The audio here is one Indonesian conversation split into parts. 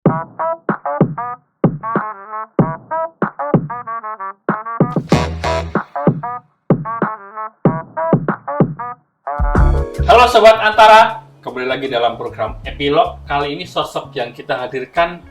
Halo Sobat Antara, kembali lagi dalam program Epilog. Kali ini sosok yang kita hadirkan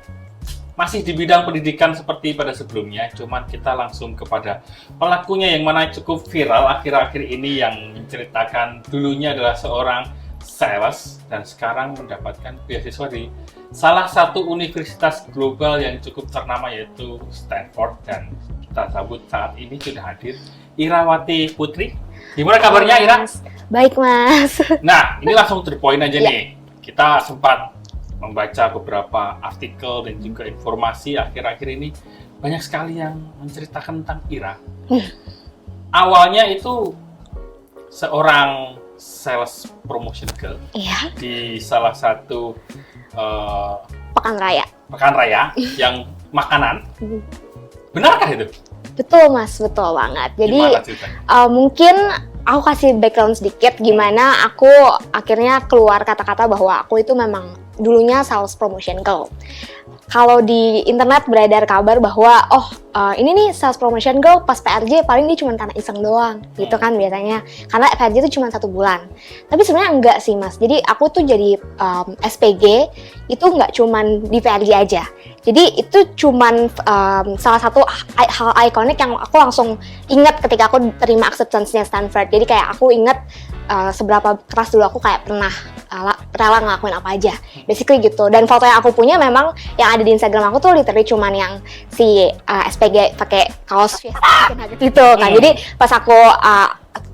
masih di bidang pendidikan seperti pada sebelumnya, cuman kita langsung kepada pelakunya yang mana cukup viral akhir-akhir ini, yang menceritakan dulunya adalah seorang sales dan sekarang mendapatkan beasiswa di salah satu universitas global yang cukup ternama, yaitu Stanford. Dan kita sambut saat ini sudah hadir Irawati Putri. Gimana kabarnya, Ira? Baik, Mas. Nah, ini langsung to the point aja nih. Kita sempat membaca beberapa artikel dan juga informasi akhir-akhir ini. Banyak sekali yang menceritakan tentang Ira. Awalnya itu seorang sales promotion girl di salah satu Pekan Raya yang makanan. Benarkah itu? Betul, Mas, betul banget. Jadi mungkin aku kasih background sedikit gimana aku akhirnya keluar kata-kata bahwa aku itu memang dulunya sales promotion girl. Kalau di internet beredar kabar bahwa ini nih sales promotion girl pas PRJ paling dia cuma karena iseng doang gitu kan biasanya, karena PRJ itu cuma 1 bulan. Tapi sebenarnya enggak sih, Mas. Jadi aku tuh jadi SPG itu enggak cuma di PRJ aja. Jadi itu cuman salah satu hal ikonik yang aku langsung ingat ketika aku terima acceptance-nya Stanford. Jadi kayak aku ingat seberapa keras dulu aku kayak pernah rela ngelakuin apa aja, basically gitu. Dan foto yang aku punya memang yang ada di Instagram aku tuh literally cuman yang si SPG pakai kaos Fiesta gitu kan. Jadi pas aku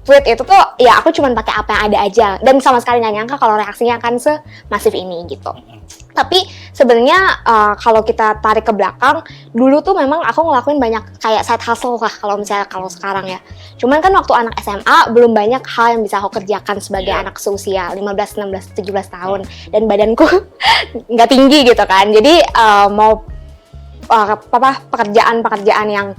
tweet itu tuh ya aku cuman pakai apa yang ada aja, dan sama sekali nggak nyangka kalau reaksinya akan semasif ini gitu. Tapi sebenarnya kalau kita tarik ke belakang, dulu tuh memang aku ngelakuin banyak kayak side hustle lah kalau sekarang ya. Cuman kan waktu anak SMA belum banyak hal yang bisa aku kerjakan sebagai anak seusia 15, 16, 17 tahun, dan badanku nggak tinggi gitu kan. Jadi mau pekerjaan yang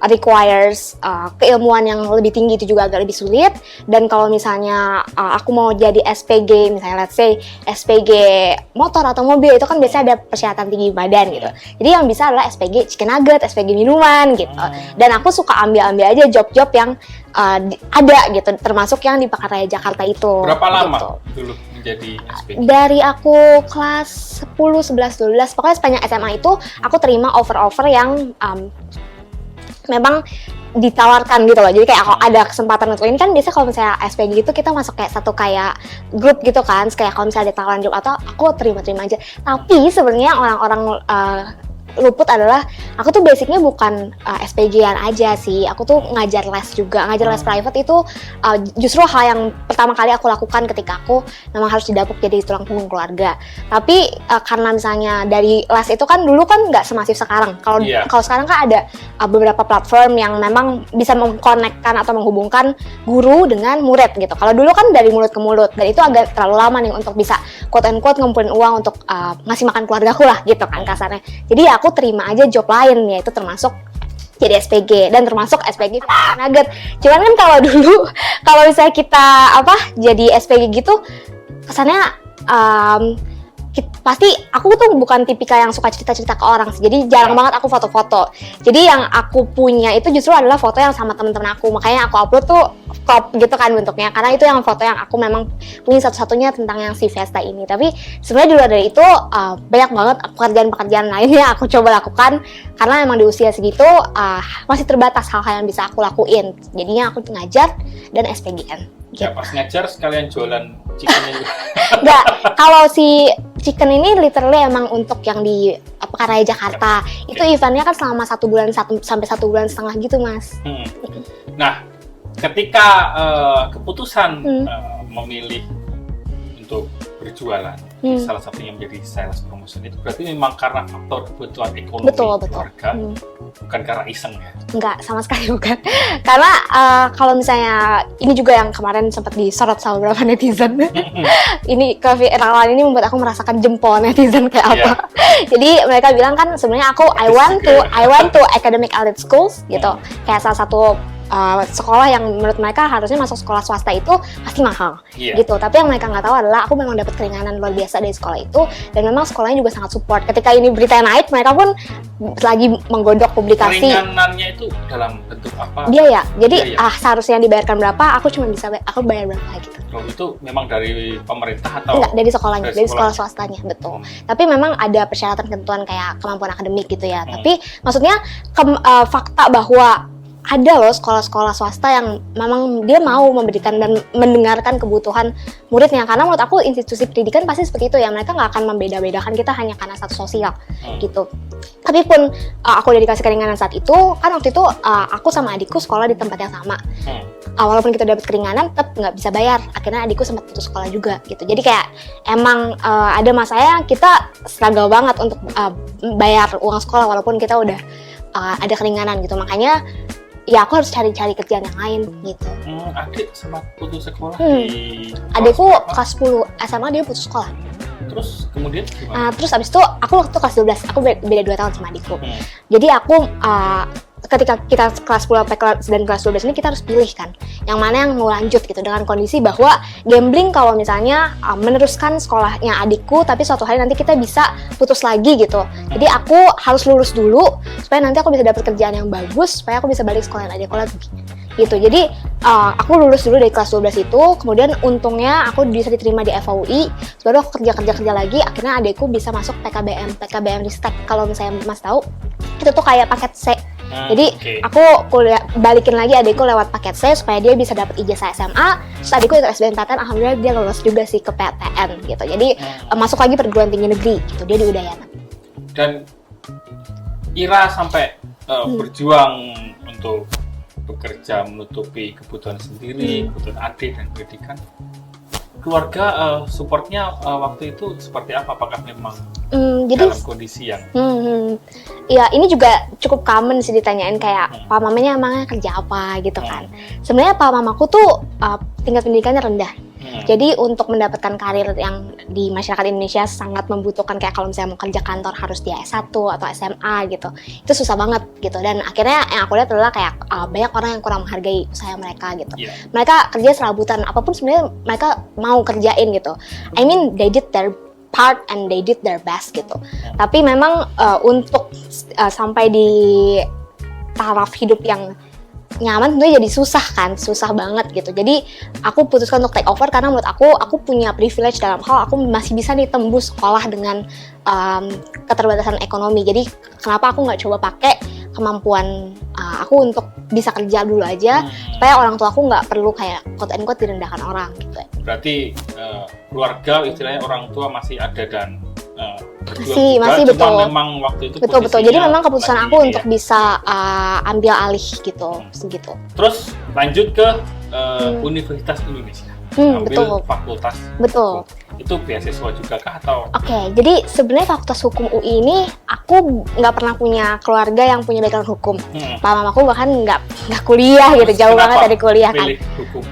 requires keilmuan yang lebih tinggi itu juga agak lebih sulit. Dan kalau misalnya aku mau jadi SPG, misalnya let's say SPG motor atau mobil, itu kan biasanya ada persyaratan tinggi badan gitu. Jadi yang bisa adalah SPG chicken nugget, SPG minuman gitu. Dan aku suka ambil aja job-job yang ada gitu, termasuk yang di Pekan Raya Jakarta itu. Berapa lama gitu dulu menjadi SPG? Dari aku kelas 10, 11, 12, pokoknya sepanjang SMA itu aku terima offer-offer yang memang ditawarkan gitu loh. Jadi kayak kalau ada kesempatan untuk ini kan biasanya kalau misalnya SPG gitu kita masuk kayak satu kayak grup gitu kan, kayak kalau misalnya ada tawaran job atau aku terima-terima aja. Tapi sebenarnya orang-orang luput adalah aku tuh basicnya bukan SPG-an aja sih, aku tuh ngajar les juga, ngajar les private. Itu justru hal yang pertama kali aku lakukan ketika aku memang harus didapuk jadi tulang punggung keluarga. Tapi karena misalnya dari les itu kan dulu kan nggak semasif sekarang. Kalau sekarang kan ada beberapa platform yang memang bisa mengkonekkan atau menghubungkan guru dengan murid gitu. Kalau dulu kan dari mulut ke mulut, dan itu agak terlalu lama nih untuk bisa quote-unquote ngumpulin uang untuk ngasih makan keluargaku lah gitu kan kasarnya. Jadi aku terima aja job lain, yaitu termasuk jadi SPG dan termasuk SPG nugget. Cuman kan kalau dulu kalau misalnya kita jadi SPG gitu kesannya pasti aku tuh bukan tipikal yang suka cerita-cerita ke orang sih. Jadi jarang banget aku foto-foto. Jadi yang aku punya itu justru adalah foto yang sama teman-teman aku. Makanya aku upload tuh crop gitu kan bentuknya, karena itu yang foto yang aku memang punya satu-satunya tentang yang si Fiesta ini. Tapi sebenarnya di luar dari itu banyak banget pekerjaan-pekerjaan lainnya aku coba lakukan, karena memang di usia segitu masih terbatas hal-hal yang bisa aku lakuin. Jadinya aku ngajar dan SPGN. Ya pas ngajar sekalian jualan chicken ini. Enggak, kalau si chicken ini literally emang untuk yang di Pekan Raya Jakarta. Itu eventnya kan selama 1 bulan sampai 1 bulan setengah gitu, Mas. Nah, ketika keputusan memilih untuk berjualan, salah satunya menjadi sales promotion, itu berarti memang karena faktor kebutuhan ekonomi keluarga, bukan karena iseng ya? Enggak, sama sekali bukan. Karena kalau misalnya ini juga yang kemarin sempat disorot sama beberapa netizen. Ini keviralan ini membuat aku merasakan jempol netizen kayak apa. Jadi mereka bilang kan sebenarnya aku I want to academic elite schools gitu. Kayak salah satu sekolah yang menurut mereka harusnya masuk sekolah swasta itu pasti mahal, Iya. gitu. Tapi yang mereka nggak tahu adalah aku memang dapat keringanan luar biasa dari sekolah itu, dan memang sekolahnya juga sangat support. Ketika ini berita naik, mereka pun lagi menggodok publikasi. Keringanannya itu dalam bentuk apa? Biaya. Jadi Biaya. seharusnya dibayarkan berapa, aku cuma bisa aku bayar berapa gitu. Oh, itu memang dari pemerintah atau? Enggak, dari sekolahnya, Dari dari sekolah swastanya, betul. Tapi memang ada persyaratan ketentuan kayak kemampuan akademik gitu ya. Tapi maksudnya fakta bahwa ada loh sekolah-sekolah swasta yang memang dia mau memberikan dan mendengarkan kebutuhan muridnya. Karena menurut aku institusi pendidikan pasti seperti itu ya. Mereka nggak akan membeda-bedakan kita hanya karena status sosial gitu. Tapi pun aku udah dikasih keringanan saat itu, kan waktu itu aku sama adikku sekolah di tempat yang sama. Walaupun kita dapat keringanan, tetap nggak bisa bayar. Akhirnya adikku sempat putus sekolah juga gitu. Jadi kayak emang ada masanya kita struggle banget untuk bayar uang sekolah walaupun kita udah ada keringanan gitu. Makanya ya aku harus cari-cari kerjaan yang lain gitu. Adik sempat putus sekolah di adikku kelas 10 SMA dia putus sekolah. Terus kemudian gimana? Terus abis itu aku waktu kelas 12, aku beda 2 tahun sama adikku. Jadi aku ketika kita kelas 10 dan kelas 12 ini kita harus pilih kan yang mana yang mau lanjut gitu, dengan kondisi bahwa gambling kalau misalnya meneruskan sekolahnya adikku tapi suatu hari nanti kita bisa putus lagi gitu. Jadi aku harus lulus dulu supaya nanti aku bisa dapat kerjaan yang bagus supaya aku bisa balik sekolah adikku lagi gitu. Jadi aku lulus dulu dari kelas 12 itu, kemudian untungnya aku bisa diterima di FAUI, baru aku kerja lagi, akhirnya adikku bisa masuk PKBM Ristek. Kalau misalnya Mas tahu itu tuh kayak paket C. Jadi aku balikin lagi adikku lewat paket C supaya dia bisa dapat ijazah SMA. Terus adikku ikut SBMPTN, alhamdulillah dia lulus juga sih ke PTN gitu. Jadi masuk lagi perguruan tinggi negeri gitu, dia di Udayana. Dan Ira sampai berjuang untuk bekerja menutupi kebutuhan sendiri, kebutuhan adik dan pendidikan. Keluarga supportnya waktu itu seperti apa? Apakah memang dalam kondisi yang ya ini juga cukup common sih ditanyain kayak pak mamanya emangnya kerja apa gitu kan. Sebenarnya pak mamaku tuh tingkat pendidikannya rendah. Jadi untuk mendapatkan karir yang di masyarakat Indonesia sangat membutuhkan, kayak kalau misalnya mau kerja kantor harus dia S1 atau SMA gitu, itu susah banget gitu. Dan akhirnya yang aku lihat adalah kayak banyak orang yang kurang menghargai usaha mereka gitu. Mereka kerja serabutan, apapun sebenarnya mereka mau kerjain gitu. I mean they did their part and they did their best gitu. Tapi memang untuk sampai di taraf hidup yang nyaman tentunya jadi susah banget gitu. Jadi aku putuskan untuk take over karena menurut aku punya privilege dalam hal aku masih bisa nih tembus sekolah dengan keterbatasan ekonomi. Jadi kenapa aku nggak coba pakai kemampuan aku untuk bisa kerja dulu aja supaya orang tua aku nggak perlu kayak quote and quote direndahkan orang gitu. Berarti keluarga istilahnya orang tua masih ada dan masih betul. Memang waktu itu betul. Jadi memang keputusan aku untuk bisa ambil alih gitu, segitu. Terus lanjut ke Universitas Indonesia. Ambil fakultas. Betul. Itu beasiswa juga kah atau? Oke, jadi sebenarnya Fakultas Hukum UI ini aku nggak pernah punya keluarga yang punya background hukum. Pak mamaku bahkan nggak kuliah gitu, jauh banget dari kuliah kan.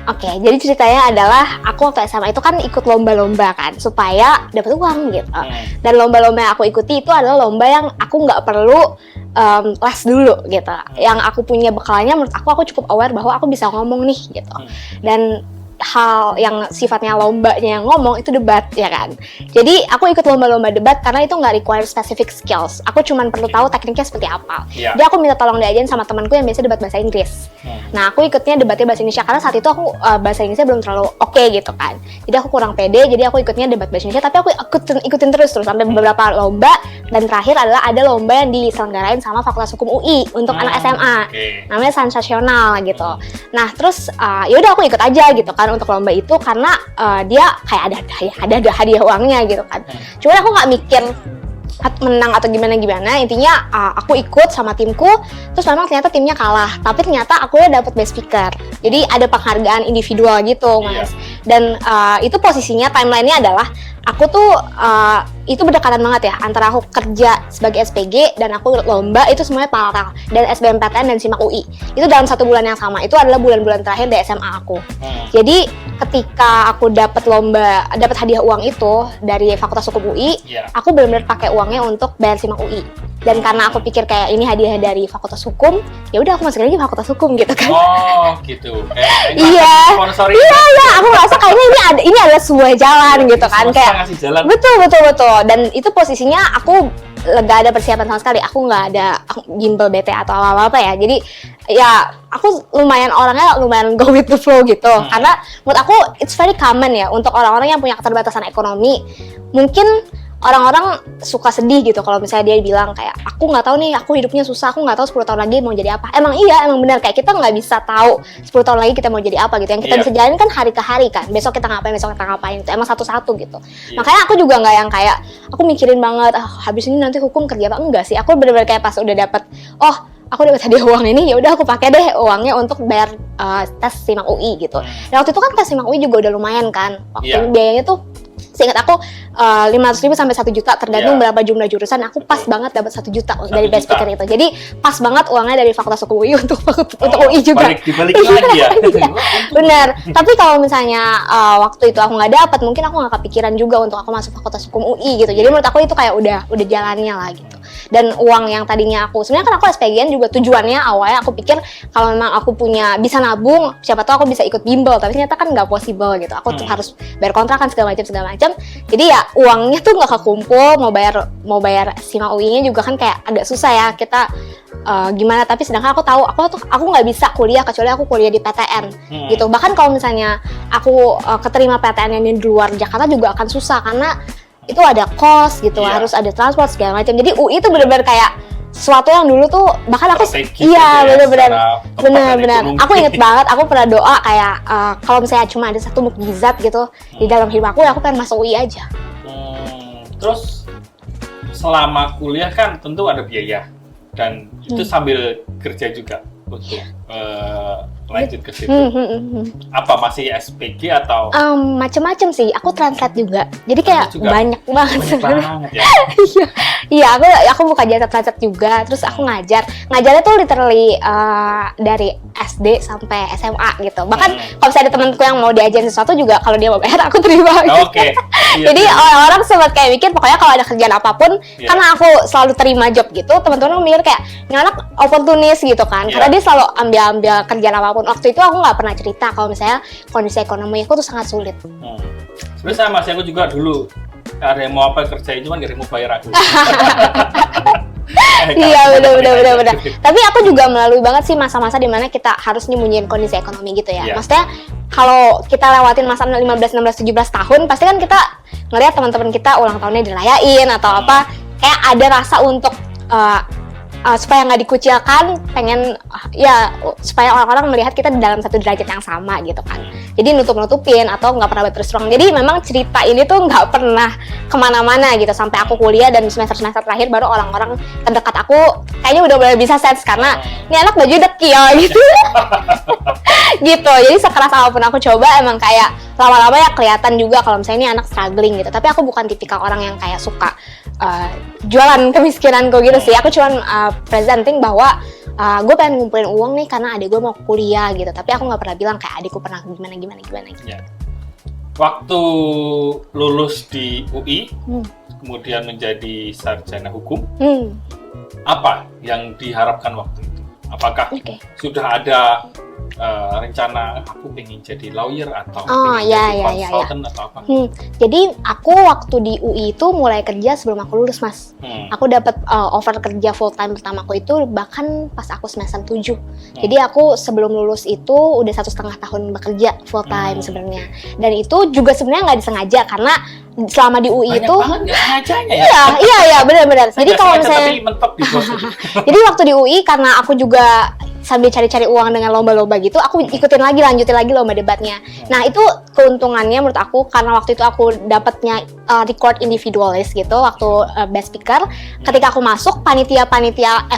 Oke, jadi ceritanya adalah aku waktu SMA itu kan ikut lomba-lomba kan supaya dapat uang gitu. Dan lomba-lomba yang aku ikuti itu adalah lomba yang aku nggak perlu les dulu gitu. Yang aku punya bekalnya menurut aku cukup aware bahwa aku bisa ngomong nih gitu. Dan hal yang sifatnya lombanya yang ngomong itu debat ya kan. Jadi aku ikut lomba-lomba debat karena itu nggak require specific skills. Aku cuma perlu tahu tekniknya seperti apa. Jadi aku minta tolong diajarin sama temanku yang biasa debat bahasa Inggris. Nah aku ikutnya debatnya bahasa Indonesia karena saat itu aku bahasa Inggrisnya belum terlalu oke gitu kan. Jadi aku kurang pede. Jadi aku ikutnya debat bahasa Indonesia. Tapi aku ikutin terus sampai beberapa lomba. Dan terakhir adalah ada lomba yang diselenggarain sama Fakultas Hukum UI untuk anak SMA. Namanya Sensasional gitu. Nah terus yaudah aku ikut aja gitu kan untuk lomba itu karena dia kayak ada hadiah uangnya gitu kan. Cuman aku nggak mikir menang atau gimana, intinya aku ikut sama timku, terus memang ternyata timnya kalah, tapi ternyata aku ya dapat best speaker, jadi ada penghargaan individual gitu Mas. Dan itu posisinya timelinenya adalah aku tuh itu berdekatan banget ya antara aku kerja sebagai SPG dan aku lomba, itu semuanya paralel, dan SBMPTN dan SIMAK UI itu dalam 1 bulan yang sama. Itu adalah bulan-bulan terakhir di SMA aku. Jadi ketika aku dapat hadiah uang itu dari Fakultas Hukum UI, aku benar-benar pakai uangnya untuk bayar SIMAK UI Dan karena aku pikir kayak ini hadiah dari Fakultas Hukum, ya udah aku masuk lagi Fakultas Hukum gitu kan. Oh, gitu. Iya. Iya, aku ngerasa kayaknya ini adalah sebuah jalan gitu kan, kayak ngasih jalan. Betul. Dan itu posisinya aku nggak ada persiapan sama sekali. Aku nggak ada gimbal BT atau apa ya. Jadi ya aku orangnya lumayan go with the flow gitu. Karena menurut aku it's very common ya untuk orang-orang yang punya keterbatasan ekonomi. Mungkin orang-orang suka sedih gitu kalau misalnya dia bilang kayak aku nggak tahu nih, aku hidupnya susah, aku nggak tahu 10 tahun lagi mau jadi apa. Emang benar, kayak kita nggak bisa tahu 10 tahun lagi kita mau jadi apa gitu. Yang kita bisa jalanin kan hari ke hari kan, besok kita ngapain itu emang satu-satu gitu. Makanya aku juga nggak yang kayak aku mikirin banget habis ini nanti hukum kerja apa, enggak sih. Aku benar-benar kayak pas udah dapet aku dapat hadiah uang ini, ya udah aku pakai deh uangnya untuk bayar tes SIMAK UI gitu. Dan waktu itu kan tes SIMAK UI juga udah lumayan kan, waktu biayanya tuh seingat aku 500.000 sampai 1 juta tergantung berapa jumlah jurusan. Aku pas banget dapat 1 juta dari best speaker itu. Jadi pas banget uangnya dari Fakultas Hukum UI untuk UI juga. Dibalik lagi ya. Benar. Tapi kalau misalnya waktu itu aku nggak dapat, mungkin aku nggak kepikiran juga untuk aku masuk Fakultas Hukum UI gitu. Jadi menurut aku itu kayak udah jalannya lah gitu. Dan uang yang tadinya sebenarnya kan aku SPGN juga tujuannya awalnya aku pikir kalau memang aku bisa nabung, siapa tahu aku bisa ikut bimbel, tapi ternyata kan nggak possible gitu. Aku tuh harus bayar kontrakan segala macam. Jadi ya uangnya tuh nggak kekumpul, mau bayar SIMAK UI-nya juga kan kayak agak susah ya kita gimana. Tapi sedangkan aku tahu aku nggak bisa kuliah kecuali aku kuliah di PTN gitu. Bahkan kalau misalnya aku keterima PTN yang di luar Jakarta juga akan susah karena itu ada kos gitu, harus ada transport segala macam. Jadi UI itu benar-benar kayak sesuatu yang dulu tuh bahkan aku benar-benar aku inget banget, aku pernah doa kayak kalau misalnya cuma ada satu mukjizat gitu di dalam hidup aku, ya aku pengen masuk UI aja. Terus selama kuliah kan tentu ada biaya dan itu sambil kerja juga untuk lanjut ke situ. Apa masih SPG atau? Macem-macem sih. Aku translate juga. Jadi kayak banyak banget sebenarnya. Ya? Iya, aku buka jasa translate juga. Terus aku ngajar. Ngajarnya tuh literally dari SD sampai SMA gitu. Bahkan kalau misalnya ada temanku yang mau diajarin sesuatu juga, kalau dia mau bayar aku terima. Oke. Jadi orang-orang sempat kayak mikir pokoknya kalau ada kerjaan apapun, karena aku selalu terima job gitu, teman-teman mikir kayak ini anak oportunis gitu kan. Karena dia selalu ambil kerjaan apapun. Waktu itu aku nggak pernah cerita kalau misalnya kondisi ekonomi aku tuh sangat sulit. Sebenarnya sama sih, aku juga dulu ada yang mau apa kerjain, cuman gak ada yang mau bayar aku. Iya benar. Tapi aku juga melalui banget sih masa-masa dimana kita harus nyembunyiin kondisi ekonomi gitu ya. Maksudnya kalau kita lewatin masa 15, 16, 17 tahun, pasti kan kita ngelihat teman-teman kita ulang tahunnya dirayain atau apa, kayak ada rasa untuk supaya nggak dikucilkan, pengen supaya orang-orang melihat kita di dalam satu derajat yang sama gitu kan. Jadi nutup-nutupin atau nggak pernah berterus terang. Jadi memang cerita ini tuh nggak pernah kemana-mana gitu sampai aku kuliah, dan semester terakhir baru orang-orang terdekat aku kayaknya udah mulai bisa sense karena ini anak baju dekil gitu. Gitu. Jadi sekeras apapun aku coba, emang kayak lama-lama ya kelihatan juga kalau misalnya ini anak struggling gitu. Tapi aku bukan tipikal orang yang kayak suka jualan kemiskinanku gitu sih. Aku cuman presenting bahwa gue pengen ngumpulin uang nih karena adik gue mau kuliah gitu. Tapi aku nggak pernah bilang kayak adikku pernah gimana gitu. Ya. Waktu lulus di UI, kemudian menjadi sarjana hukum, apa yang diharapkan waktu itu? Apakah sudah ada rencana aku pengen jadi lawyer atau jadi consultant atau apa? Jadi aku waktu di UI itu mulai kerja sebelum aku lulus, Mas. Aku dapat offer kerja full time pertamaku itu bahkan pas aku semester 7. Jadi aku sebelum lulus itu udah 1,5 tahun bekerja full time sebenarnya. Dan itu juga sebenarnya nggak disengaja karena selama di UI itu iya benar. Jadi kalau misalnya jadi waktu di UI karena aku juga sambil cari-cari uang dengan lomba-lomba gitu, aku lanjutin lagi lomba debatnya. Nah itu keuntungannya menurut aku karena waktu itu aku dapatnya record individualis gitu waktu best speaker. Ketika aku masuk, panitia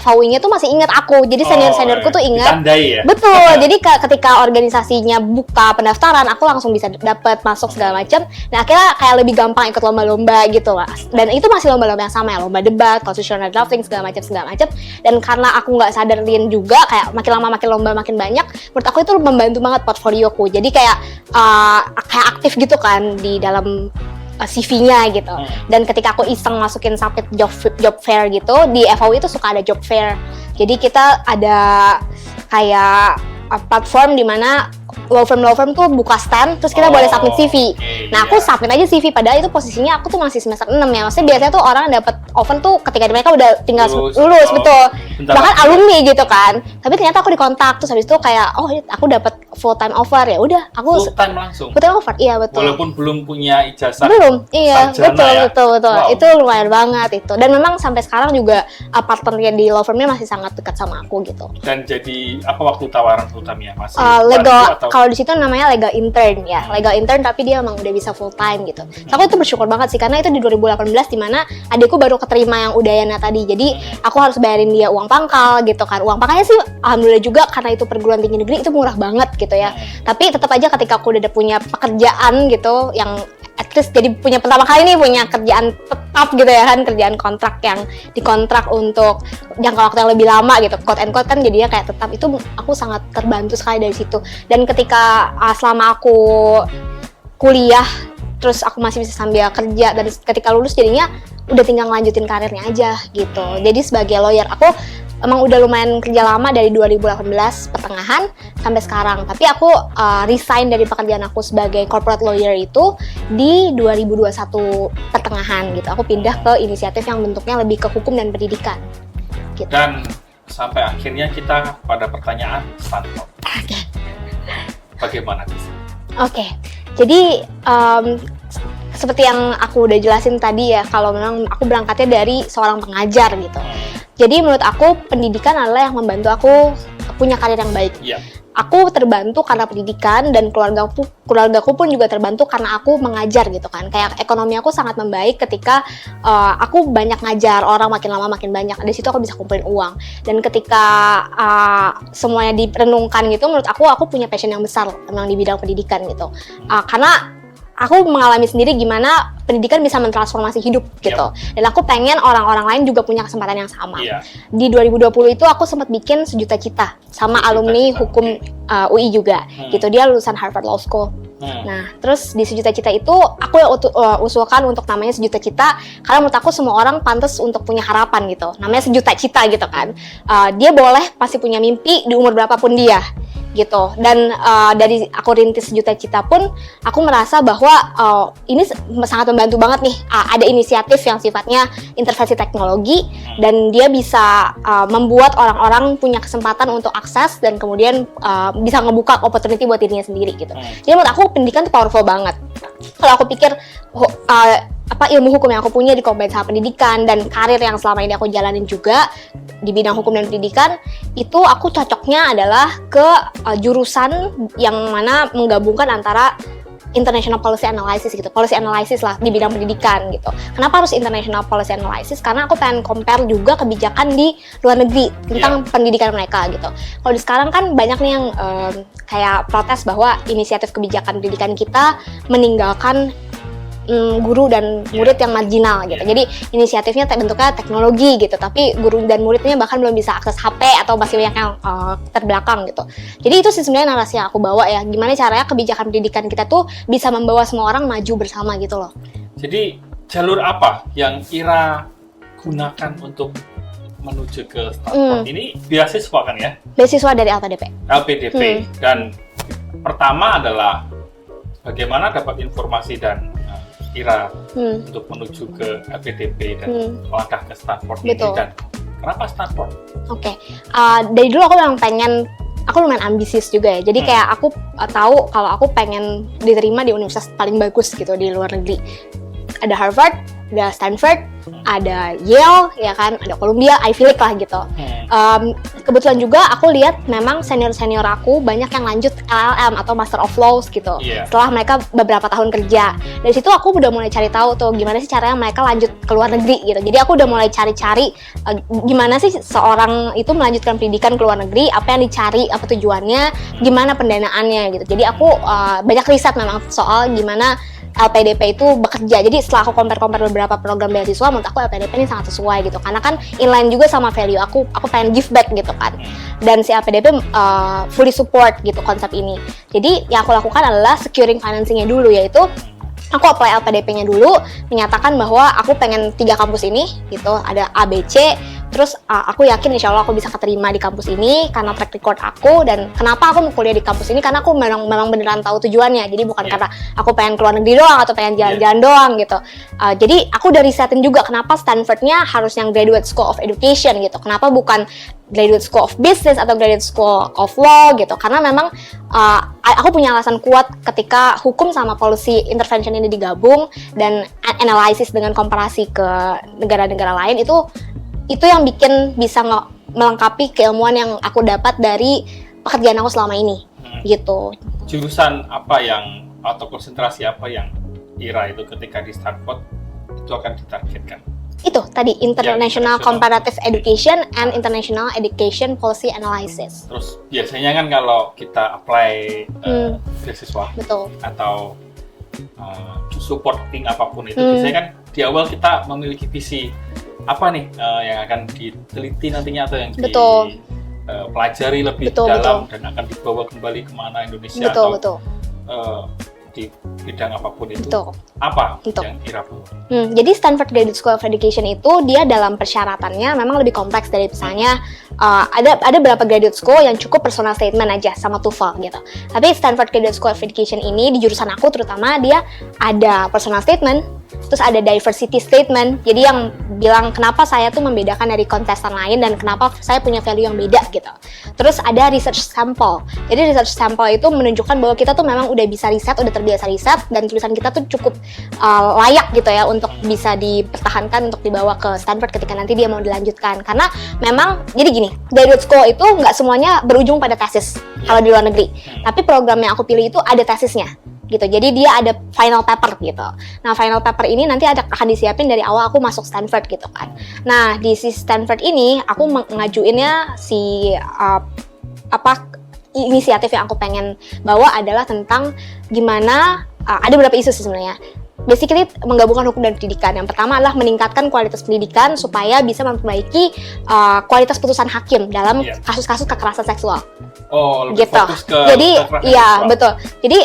FAUI-nya tuh masih ingat aku. Jadi seniorku tuh ingat. Ditandai ya? Betul. Jadi ketika organisasinya buka pendaftaran, aku langsung bisa dapat masuk segala macam. Nah akhirnya kayak lebih gampang ikut lomba-lomba gitu lah. Dan itu masih lomba-lomba yang sama ya, lomba debat, constitutional drafting segala macam. Dan karena aku nggak sadarin juga kayak makin lama makin lomba makin banyak, menurut aku itu membantu banget portfolioku. Jadi kayak aktif gitu kan di dalam CV-nya gitu. Dan ketika aku iseng masukin submit job fair gitu, di FAU itu suka ada job fair. Jadi kita ada kayak platform di mana law firm tuh buka stand, terus kita boleh submit CV. Nah, aku submit aja CV, padahal itu posisinya aku tuh masih semester 6 ya. Maksudnya biasanya tuh orang dapat offer tuh ketika mereka udah tinggal lulus, betul. Bahkan alumni gitu kan. Tapi ternyata aku dikontak, terus habis itu kayak, oh aku dapat full time offer, ya udah aku full time langsung. Full time offer, iya betul. Walaupun belum punya ijazah. Belum, iya betul. Wow. Itu lumayan banget itu. Dan memang sampai sekarang juga partnernya di law firmnya masih sangat dekat sama aku gitu. Dan jadi apa waktu tawaran utamanya masih legal, kalau di situ namanya legal intern ya, legal intern, tapi dia emang udah bisa full time gitu. So, aku itu bersyukur banget sih karena itu di 2018 di mana adikku baru keterima yang Udayana tadi. Jadi aku harus bayarin dia uang pangkal gitu kan. Uang pangkalnya sih alhamdulillah juga karena itu perguruan tinggi negeri itu murah banget gitu ya. Tapi tetap aja ketika aku udah punya pekerjaan gitu yang at least jadi punya pertama kali nih punya kerjaan tetap gitu ya kan, kerjaan kontrak yang dikontrak untuk jangka waktu yang lebih lama gitu, quote and quote kan jadinya kayak tetap, itu aku sangat terbantu sekali dari situ. Dan ketika selama aku kuliah terus aku masih bisa sambil kerja, dan ketika lulus jadinya udah tinggal ngelanjutin karirnya aja gitu. Jadi sebagai lawyer aku emang udah lumayan kerja lama dari 2018 pertengahan sampai sekarang. Tapi aku resign dari pekerjaan aku sebagai corporate lawyer itu di 2021 pertengahan gitu. Aku pindah ke inisiatif yang bentuknya lebih ke hukum dan pendidikan. Gitu. Dan sampai akhirnya kita pada pertanyaan Stanford. Bagaimana sih? Oke. Jadi seperti yang aku udah jelasin tadi ya, kalau memang aku berangkatnya dari seorang pengajar gitu. Jadi menurut aku pendidikan adalah yang membantu aku punya karir yang baik. Yeah. Aku terbantu karena pendidikan, dan keluargaku pun juga terbantu karena aku mengajar gitu kan. Kayak ekonomi aku sangat membaik ketika aku banyak ngajar orang, makin lama makin banyak. Dari situ aku bisa kumpulin uang. Dan ketika semuanya direnungkan gitu, menurut aku punya passion yang besar memang di bidang pendidikan gitu. Karena aku mengalami sendiri gimana pendidikan bisa mentransformasi hidup gitu. Dan aku pengen orang-orang lain juga punya kesempatan yang sama. Di 2020 itu aku sempat bikin sejuta cita sama alumni hukum UI juga gitu. Dia lulusan Harvard Law School. Nah, terus di sejuta cita itu aku yang usulkan untuk namanya sejuta cita karena menurut aku semua orang pantas untuk punya harapan gitu. Namanya sejuta cita gitu kan. Dia boleh pasti punya mimpi di umur berapapun dia gitu. Dan dari aku rintis sejuta cita pun aku merasa bahwa ini sangat membantu banget nih. Ada inisiatif yang sifatnya intervensi teknologi dan dia bisa membuat orang-orang punya kesempatan untuk akses dan kemudian bisa ngebuka opportunity buat dirinya sendiri gitu. Jadi menurut aku pendidikan tuh powerful banget. Kalau aku pikir ilmu hukum yang aku punya dikombin sama pendidikan dan karir yang selama ini aku jalanin juga di bidang hukum dan pendidikan, itu aku cocoknya adalah ke jurusan yang mana menggabungkan antara international policy analysis gitu, policy analysis lah di bidang pendidikan gitu. Kenapa harus international policy analysis? Karena aku pengen compare juga kebijakan di luar negeri tentang pendidikan mereka gitu. Kalau di sekarang kan banyak nih yang kayak protes bahwa inisiatif kebijakan pendidikan kita meninggalkan guru dan murid yang marginal gitu. Jadi inisiatifnya bentuknya teknologi gitu, tapi guru dan muridnya bahkan belum bisa akses HP atau masih banyak yang terbelakang gitu. Jadi itu sih sebenarnya narasi yang aku bawa ya. Gimana caranya kebijakan pendidikan kita tuh bisa membawa semua orang maju bersama gitu loh. Jadi jalur apa yang Ira gunakan untuk menuju ke Stanford? Ini beasiswa kan ya? Beasiswa dari LPDP. Dan pertama adalah bagaimana dapat informasi dan Ira untuk menuju ke LPDP dan melangkah ke Stanford ini, dan kenapa Stanford? Oke. Dari dulu aku memang pengen, aku lumayan ambisius juga ya. Jadi kayak aku tahu kalau aku pengen diterima di universitas paling bagus gitu di luar negeri. Ada Harvard, ada Stanford, ada Yale, ya kan, ada Columbia, Ivy League lah gitu. Kebetulan juga aku lihat memang senior-senior aku banyak yang lanjut LLM atau Master of Laws gitu. Setelah mereka beberapa tahun kerja. Dari situ aku udah mulai cari tahu tuh gimana sih caranya mereka lanjut ke luar negeri gitu. Jadi aku udah mulai cari-cari gimana sih seorang itu melanjutkan pendidikan ke luar negeri, apa yang dicari, apa tujuannya, gimana pendanaannya gitu. Jadi aku banyak riset memang soal gimana LPDP itu bekerja. Jadi setelah aku compare beberapa program beasiswa, menurut aku LPDP ini sangat sesuai gitu. Karena kan inline juga sama value aku pengen give back gitu kan. Dan si LPDP fully support gitu konsep ini. Jadi yang aku lakukan adalah securing financing-nya dulu, yaitu Aku apply LPDP-nya dulu, menyatakan bahwa aku pengen 3 kampus ini, gitu, ada A, B, C. Terus aku yakin insya Allah aku bisa keterima di kampus ini karena track record aku. Dan kenapa aku mau kuliah di kampus ini, karena aku memang beneran tahu tujuannya. Jadi bukan karena aku pengen keluar negeri doang atau pengen jalan-jalan doang gitu. Jadi aku udah risetin juga kenapa Stanford-nya harus yang Graduate School of Education gitu. Kenapa bukan Graduate School of Business atau Graduate School of Law gitu. Karena memang aku punya alasan kuat ketika hukum sama policy intervention ini digabung dan analisis dengan komparasi ke negara-negara lain, itu yang bikin bisa melengkapi keilmuan yang aku dapat dari pekerjaan aku selama ini gitu. Jurusan apa yang atau konsentrasi apa yang Ira itu ketika di Stanford itu akan ditargetkan? Itu tadi International Comparative Education and International Education Policy Analysis. Terus biasanya kan kalau kita apply beasiswa atau supporting apapun itu, biasanya kan di awal kita memiliki visi apa nih yang akan diteliti nantinya atau yang dipelajari lebih dalam dan akan dibawa kembali kemana Indonesia di bidang apapun itu. Apa yang Ira bawa? Jadi Stanford Graduate School of Education itu dia dalam persyaratannya memang lebih kompleks dari misalnya ada beberapa graduate school yang cukup personal statement aja sama TOEFL gitu. Tapi Stanford Graduate School of Education ini di jurusan aku terutama dia ada personal statement, terus ada diversity statement. Jadi yang bilang kenapa saya tuh membedakan dari kontestan lain dan kenapa saya punya value yang beda gitu. Terus ada research sample. Jadi research sample itu menunjukkan bahwa kita tuh memang udah bisa riset, udah terbiasa riset dan tulisan kita tuh cukup layak gitu ya untuk bisa dipertahankan untuk dibawa ke Stanford ketika nanti dia mau dilanjutkan. Karena memang jadi gini, graduate school itu nggak semuanya berujung pada tesis kalau di luar negeri. Tapi program yang aku pilih itu ada tesisnya gitu. Jadi dia ada final paper gitu. Nah, final paper ini nanti akan disiapin dari awal aku masuk Stanford gitu kan. Nah, di si Stanford ini aku ngajuinnya inisiatif yang aku pengen bawa adalah tentang gimana ada beberapa isu sih sebenarnya. Basically menggabungkan hukum dan pendidikan. Yang pertama adalah meningkatkan kualitas pendidikan supaya bisa memperbaiki kualitas putusan hakim dalam kasus-kasus kekerasan seksual. Oh, lebih gitu. Fokus ke jadi iya seksual. Betul. Jadi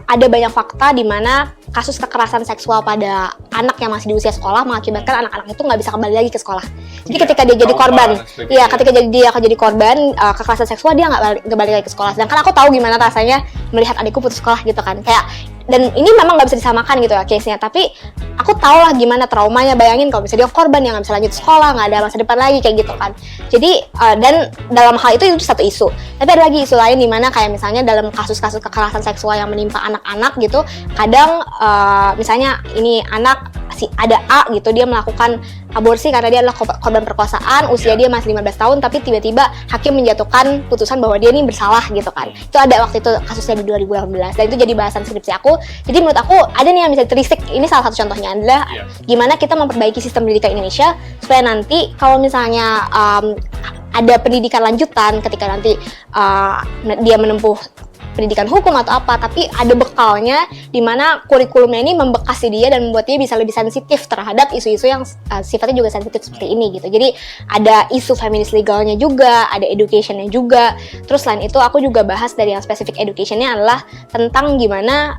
ada banyak fakta di mana kasus kekerasan seksual pada anak yang masih di usia sekolah mengakibatkan anak-anak itu nggak bisa kembali lagi ke sekolah. Jadi ketika dia jadi korban, ketika dia akan jadi korban kekerasan seksual, dia nggak balik lagi ke sekolah. Sedangkan aku tahu gimana rasanya melihat adikku putus sekolah gitu kan, kayak. Dan ini memang nggak bisa disamakan gitu ya case-nya, tapi aku tahu lah gimana traumanya. Bayangin kalau misalnya dia korban yang nggak bisa lanjut sekolah, nggak ada masa depan lagi kayak gitu kan. Jadi dan dalam hal itu satu isu. Tapi ada lagi isu lain di mana kayak misalnya dalam kasus-kasus kekerasan seksual yang menimpa anak-anak gitu, kadang misalnya ini anak ada A gitu, dia melakukan aborsi karena dia adalah korban perkosaan, usia dia masih 15 tahun, tapi tiba-tiba hakim menjatuhkan putusan bahwa dia ini bersalah gitu kan. Itu ada waktu itu kasusnya di 2018 dan itu jadi bahasan skripsi aku. Jadi menurut aku ada nih yang bisa ditelisik. Ini salah satu contohnya adalah gimana kita memperbaiki sistem pendidikan Indonesia supaya nanti kalau misalnya ada pendidikan lanjutan ketika nanti dia menempuh pendidikan hukum atau apa, tapi ada bekalnya di mana kurikulumnya ini membekasi dia dan membuat dia bisa lebih sensitif terhadap isu-isu yang sifatnya juga sensitif seperti ini gitu. Jadi ada isu feminis legalnya juga, ada educationnya juga. Terus selain itu aku juga bahas dari yang spesifik educationnya adalah tentang gimana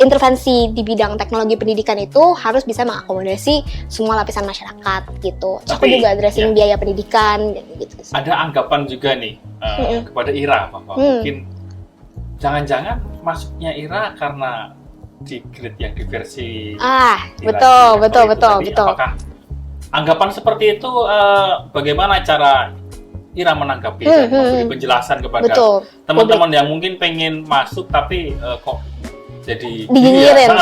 intervensi di bidang teknologi pendidikan itu harus bisa mengakomodasi semua lapisan masyarakat gitu. Aku juga addressing biaya pendidikan gitu. Ada anggapan juga nih kepada Ira bahwa mungkin jangan-jangan masuknya Ira karena di grade yang diversi. Betul. Apakah anggapan seperti itu bagaimana cara Ira menanggapi dan memberi penjelasan kepada teman-teman yang mungkin pengen masuk tapi kok jadi diginggirin.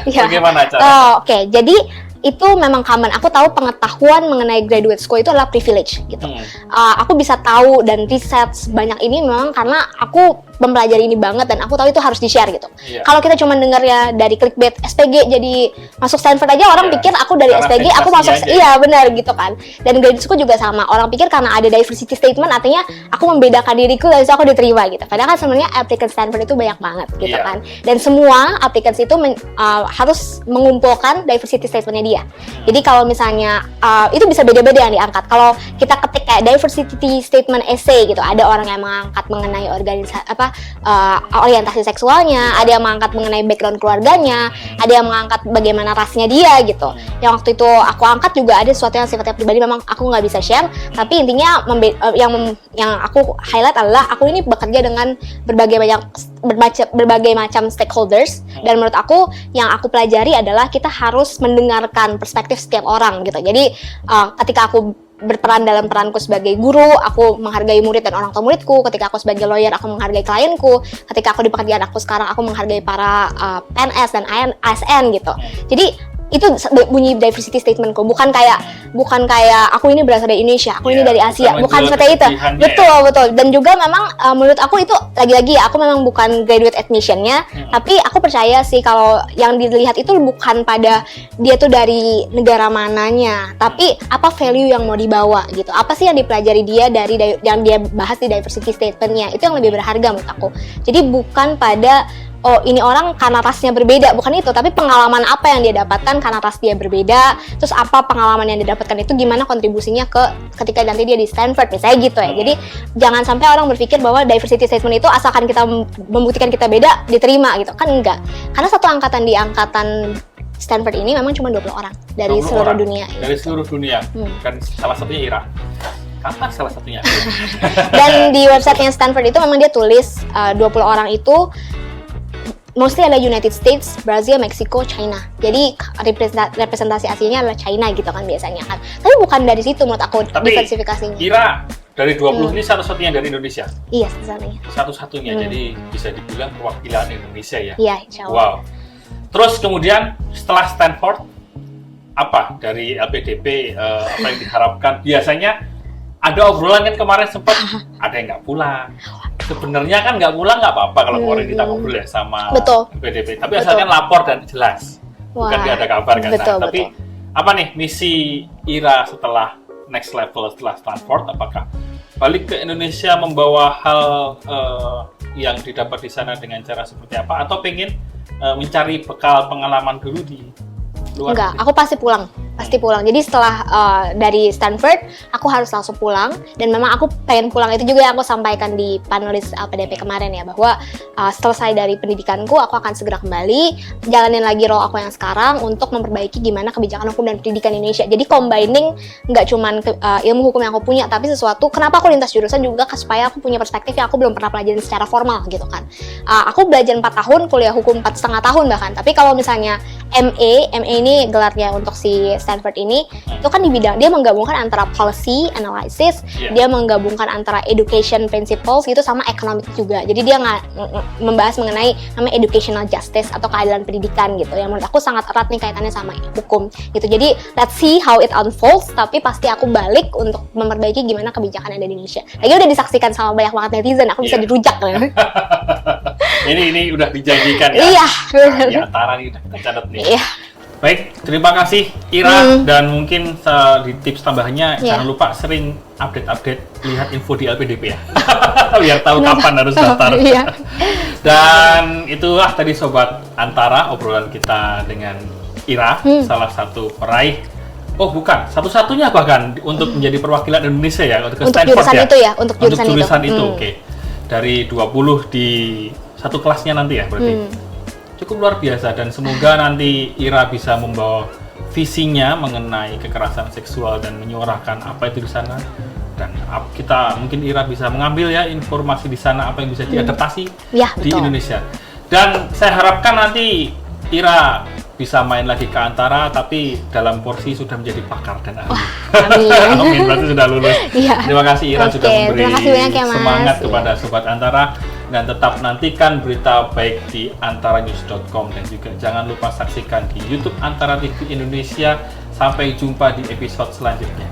Bagaimana cara? Oke. Jadi itu memang common. Aku tahu pengetahuan mengenai graduate school itu adalah privilege gitu. Aku bisa tahu dan riset sebanyak ini memang karena aku mempelajari ini banget dan aku tahu itu harus di-share gitu. Kalau kita cuma dengar ya dari clickbait SPG jadi masuk Stanford aja, orang pikir aku dari karena SPG aku masuk benar gitu kan. Dan graduate school juga sama. Orang pikir karena ada diversity statement artinya aku membedakan diriku dan aku diterima gitu. Padahal kan sebenarnya applicant Stanford itu banyak banget gitu kan. Dan semua applicants itu harus mengumpulkan diversity statement-nya dia. dia. Jadi kalau misalnya itu bisa beda-beda yang diangkat. Kalau kita ketik kayak diversity statement essay gitu, ada orang yang mengangkat mengenai orientasi seksualnya, ada yang mengangkat mengenai background keluarganya, ada yang mengangkat bagaimana rasnya dia gitu. Yang waktu itu aku angkat juga ada sesuatu yang sifatnya pribadi, memang aku nggak bisa share, tapi intinya yang aku highlight adalah aku ini bekerja dengan berbagai macam stakeholders, dan menurut aku yang aku pelajari adalah kita harus mendengarkan perspektif setiap orang gitu. Jadi ketika aku berperan dalam peranku sebagai guru, aku menghargai murid dan orang tua muridku. Ketika aku sebagai lawyer, aku menghargai klienku. Ketika aku di pekerjaan aku sekarang, aku menghargai para PNS dan ASN gitu. Jadi itu bunyi diversity statementku, bukan kayak aku ini berasal dari Indonesia, aku ini dari Asia, bukan seperti itu. Betul. Dan juga memang menurut aku itu lagi-lagi aku memang bukan graduate admissionnya, tapi aku percaya sih kalau yang dilihat itu bukan pada dia tuh dari negara mananya, tapi apa value yang mau dibawa gitu, apa sih yang dipelajari dia dari yang dia bahas di diversity statementnya, itu yang lebih berharga menurut aku. Jadi bukan pada ini orang karena rasnya berbeda, bukan itu, tapi pengalaman apa yang dia dapatkan karena ras dia berbeda, terus apa pengalaman yang didapatkan itu gimana kontribusinya ketika nanti dia di Stanford misalnya gitu ya. Jadi jangan sampai orang berpikir bahwa diversity statement itu asalkan kita membuktikan kita beda diterima gitu, kan enggak. Karena satu angkatan di angkatan Stanford ini memang cuma 20 orang dari seluruh dunia. Dari seluruh dunia, kan salah satunya Ira. Kapan salah satunya? Dan di websitenya Stanford itu memang dia tulis 20 orang itu mostly ada United States, Brazil, Meksiko, China. Jadi representasi aslinya adalah China gitu kan biasanya kan. Tapi bukan dari situ menurut aku diversifikasinya. Ira dari 20 ini satu-satunya dari Indonesia? Iya, satu-satunya. Satu-satunya, jadi bisa dibilang perwakilan Indonesia ya? Iya, insya Allah. Wow. Terus kemudian setelah Stanford, apa dari LPDP, apa yang diharapkan? Biasanya ada obrolan kan kemarin sempat ada yang nggak pulang. Sebenarnya kan nggak pulang nggak apa-apa kalau kemarin kita ngobrol ya sama LPDP. Tapi asalkan lapor dan jelas. Bukan nggak ada kabar kan. Tapi apa nih misi Ira setelah next level setelah Stanford? Apakah balik ke Indonesia membawa hal yang didapat di sana dengan cara seperti apa? Atau pengen mencari bekal pengalaman dulu di luar? Enggak, aku pasti pulang. Jadi setelah dari Stanford, aku harus langsung pulang. Dan memang aku pengen pulang, itu juga yang aku sampaikan di panelis LPDP kemarin ya, bahwa selesai dari pendidikanku, aku akan segera kembali jalanin lagi role aku yang sekarang untuk memperbaiki gimana kebijakan hukum dan pendidikan Indonesia. Jadi combining nggak cuman ilmu hukum yang aku punya, tapi sesuatu kenapa aku lintas jurusan juga supaya aku punya perspektif yang aku belum pernah pelajarin secara formal gitu kan. Aku belajar 4 tahun, kuliah hukum 4,5 tahun bahkan. Tapi kalau misalnya MA ini gelarnya untuk si Stanford ini, itu kan di bidang dia menggabungkan antara policy analysis, dia menggabungkan antara education principles gitu sama economic juga. Jadi dia membahas mengenai namanya educational justice atau keadilan pendidikan gitu. Yang menurut aku sangat erat nih kaitannya sama hukum gitu. Jadi let's see how it unfolds, tapi pasti aku balik untuk memperbaiki gimana kebijakan yang ada di Indonesia. Lagi udah disaksikan sama banyak banget netizen, aku bisa dirujak ya. ini udah dijanjikan ya. Iya. Di antara nih udah kita catat nih. Iya. Baik, terima kasih Ira, dan mungkin di tips tambahannya jangan lupa sering update lihat info di LPDP ya. Biar tahu kapan harus daftar. Dan itulah tadi Sobat Antara obrolan kita dengan Ira, salah satu peraih satu-satunya bahkan untuk menjadi perwakilan Indonesia ya untuk Stanford jurusan itu ya, untuk jurusan itu. Oke. Dari 20 di satu kelasnya nanti ya berarti. Cukup luar biasa, dan semoga nanti Ira bisa membawa visinya mengenai kekerasan seksual dan menyuarakan apa itu di sana, dan mungkin Ira bisa mengambil ya informasi di sana apa yang bisa diadaptasi di Indonesia. Dan saya harapkan nanti Ira bisa main lagi ke Antara, tapi dalam porsi sudah menjadi pakar dan ahli. Amin, berarti sudah lulus. Terima kasih Ira sudah memberi semangat kepada Sobat Antara. Dan tetap nantikan berita baik di antaranews.com, dan juga jangan lupa saksikan di YouTube Antara TV Indonesia. Sampai jumpa di episode selanjutnya.